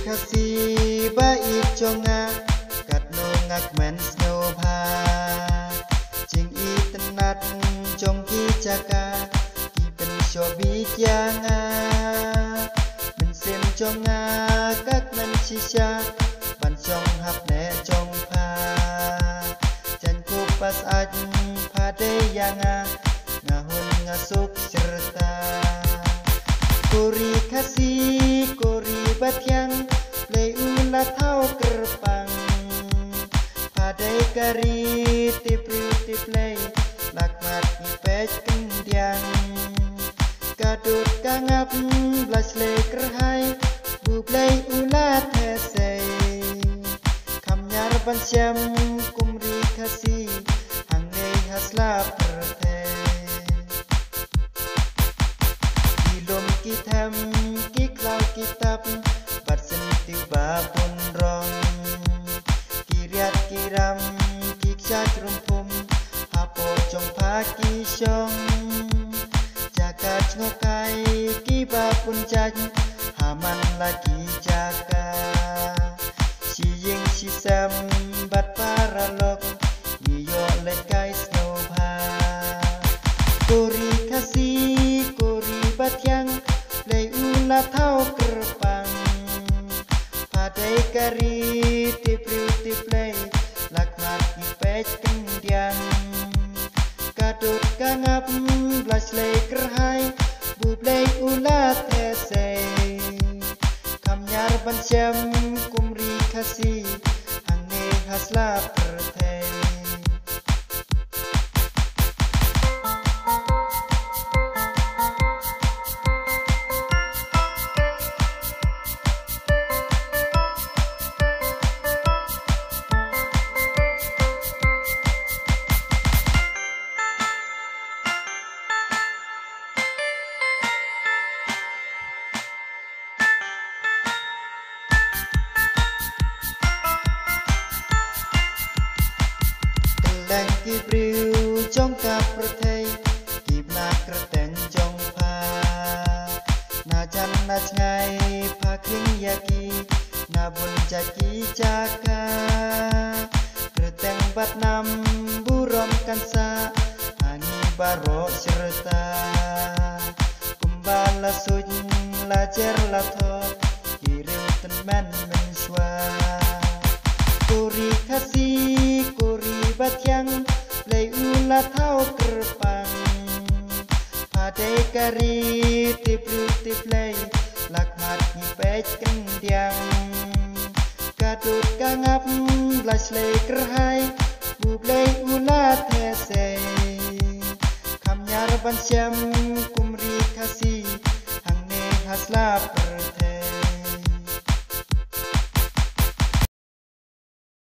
Kasih baik jonga kat nongak men snowpa jing I tenat jong ki jaka ki pen shobi janga men sem jonga kat men shisha ban jong hap ne jong pa jan ku pas aj pade yanga ngahun ngasuk serta kuri kasih kuri batyang play ulah thau kerpang padai kari tipriu tiplay lakmat ipej kendiang kadut kangap blas le kerhai bublay ulah thesei kamnyar ban syam kumri kasih hangai hasla perthe ilom kitam kiklau kitab tiba pun rong kiriat kiram kiksa rumpum hapo jong paki syong jaga ngokai kiba pun jaj haman lagi jaga siying sisam bat paralok iyo let guys no bha kuri kasih kuri batyang play ulah thau kerpang padai kari tipriu tiplay lakmat ipej kendiang kadut kangap blas le kerhai bublay ulah thesei kamnyar ban syam kumri kasih hangne hasla perthei Lang kibriu jong ka perthei kibna kreteng jong pha na jan na ngai pha kring yaki na bun jaki jaka kreteng bat nam burom kansa ani baro serta kumbala suj lajer latho kirim tenman menswa kuri kasih kuri batyang play ulah thau kerpang padai kari tipriu tiplay lakmat ipej kendiang kadut kangap blas le kerhai bublay ulah thesei kamnyar ban syam kumri kasih hangne hasla perthei